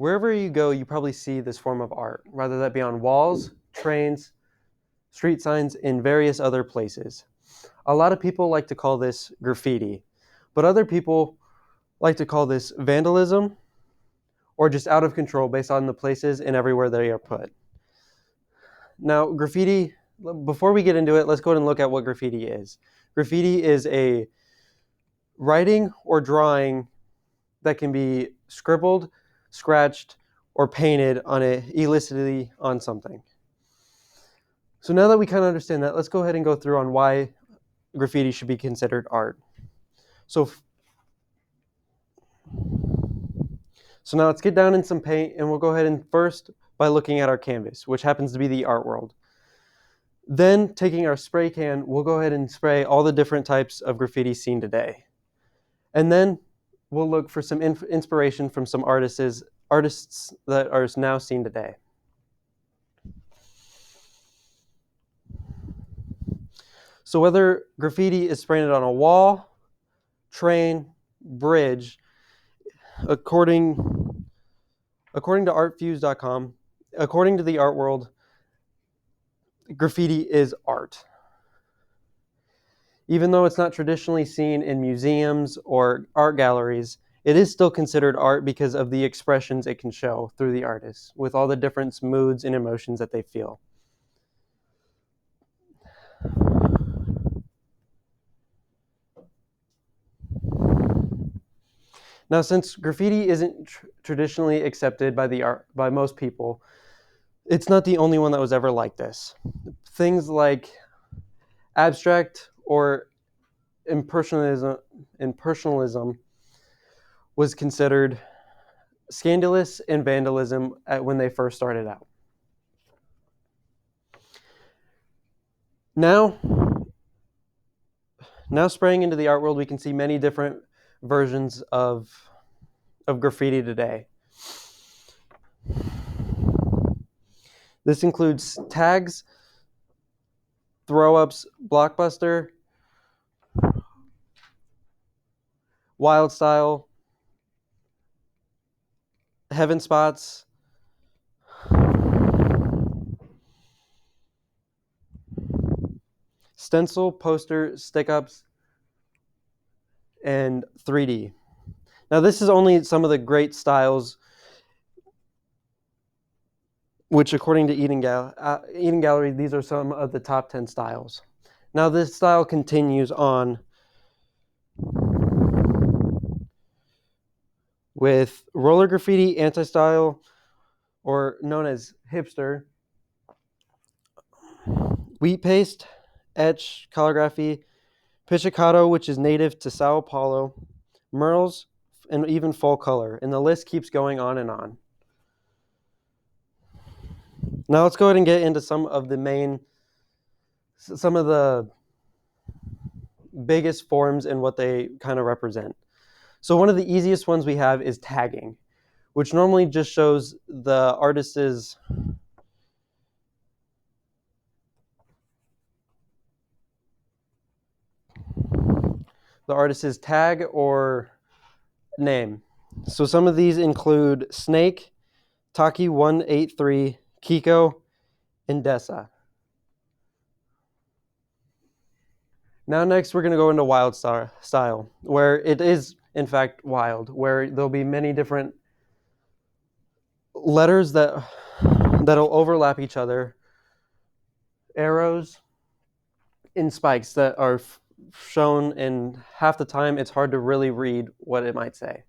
Wherever you go, you probably see this form of art, whether that be on walls, trains, street signs, and various other places. A lot of people like to call this graffiti, but other people like to call this vandalism or just out of control based on the places and everywhere they are put. Now, graffiti, before we get into it, let's go ahead and look at what graffiti is. Graffiti is a writing or drawing that can be scribbled, scratched, or painted on illicitly on something. So now that we kind of understand that, let's go ahead and go through on why graffiti should be considered art. So now let's get down in some paint, and we'll go ahead and first by looking at our canvas, which happens to be the art world. Then taking our spray can, we'll go ahead and spray all the different types of graffiti seen today. And then we'll look for some inspiration from some artists that are now seen today. So whether graffiti is sprayed on a wall, train, bridge, according to artfuse.com, according to the art world, graffiti is art. Even though it's not traditionally seen in museums or art galleries, it is still considered art because of the expressions it can show through the artist, with all the different moods and emotions that they feel. Now, since graffiti isn't traditionally accepted by most people, it's not the only one that was ever like this. Things like abstract or impersonalism was considered scandalous and vandalism when they first started out. Now spraying into the art world, we can see many different versions of graffiti today. This includes tags, throw-ups, blockbuster, wild style, heaven spots, stencil, poster, stick-ups, and 3D. Now this is only some of the great styles, which according to Eden Gallery, these are some of the top 10 styles. Now this style continues on with roller graffiti, anti-style, or known as hipster, wheat paste, etch, calligraphy, pizzicato, which is native to Sao Paulo, murals, and even full color. And the list keeps going on and on. Now let's go ahead and get into some of the biggest forms and what they kind of represent. So one of the easiest ones we have is tagging, which normally just shows the artist's tag or name. So some of these include Snake, Taki183, Kiko, and Dessa. Now next we're going to go into wild style, where it is in fact wild, where there'll be many different letters that'll overlap each other, arrows, and spikes that are shown, and half the time it's hard to really read what it might say.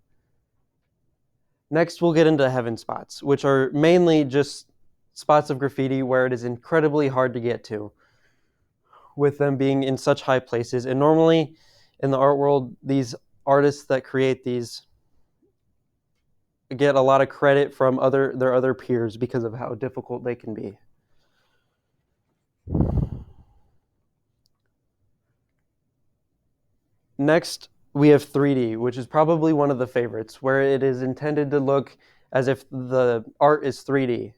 Next we'll get into heaven spots, which are mainly just spots of graffiti where it is incredibly hard to get to, with them being in such high places. And normally in the art world, these artists that create these get a lot of credit from their other peers because of how difficult they can be. Next, we have 3D, which is probably one of the favorites, where it is intended to look as if the art is 3D,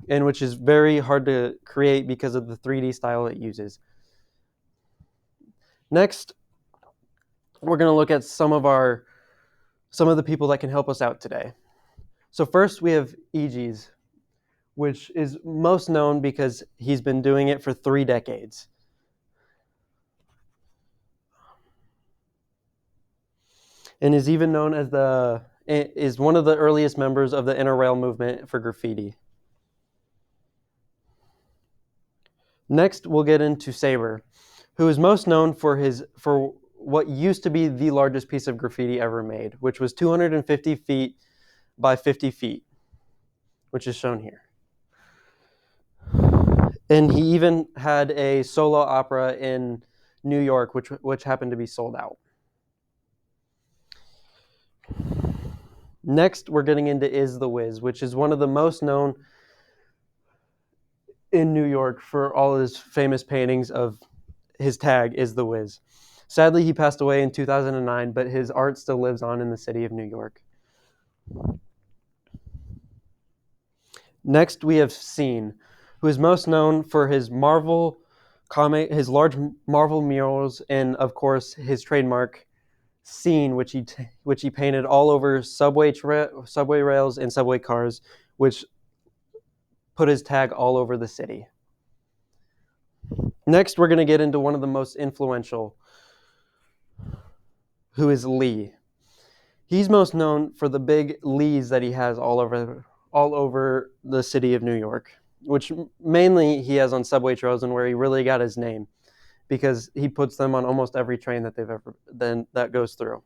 and which is very hard to create because of the 3D style it uses. Next, we're going to look at some of our some of the people that can help us out today. So first we have EG's, which is most known because he's been doing it for 3 decades. And is even known as is one of the earliest members of the interrail movement for graffiti. Next, we'll get into Saber, who is most known for what used to be the largest piece of graffiti ever made, which was 250 feet by 50 feet, which is shown here. And he even had a solo opera in New York, which happened to be sold out. Next, we're getting into Is the Wiz, which is one of the most known in New York for all his famous paintings of his tag, Is the Wiz. Sadly, he passed away in 2009, but his art still lives on in the city of New York. Next, we have Scene, who is most known for his Marvel comic, his large Marvel murals, and of course his trademark Scene, which he painted all over subway rails and subway cars, which put his tag all over the city. Next, we're going to get into one of the most influential, who is Lee. He's most known for the big Lees that he has all over the city of New York, which mainly he has on subway trails and where he really got his name, because he puts them on almost every train that that goes through.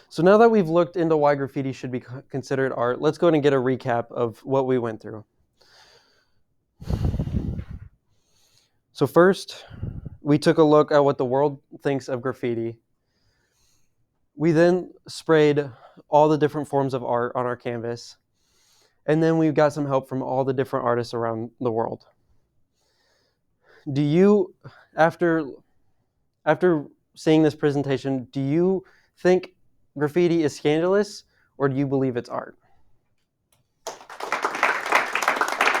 So now that we've looked into why graffiti should be considered art, let's go ahead and get a recap of what we went through. So first, we took a look at what the world thinks of graffiti. We then sprayed all the different forms of art on our canvas. And then we got some help from all the different artists around the world. Do you, after seeing this presentation, do you think graffiti is scandalous, or do you believe it's art?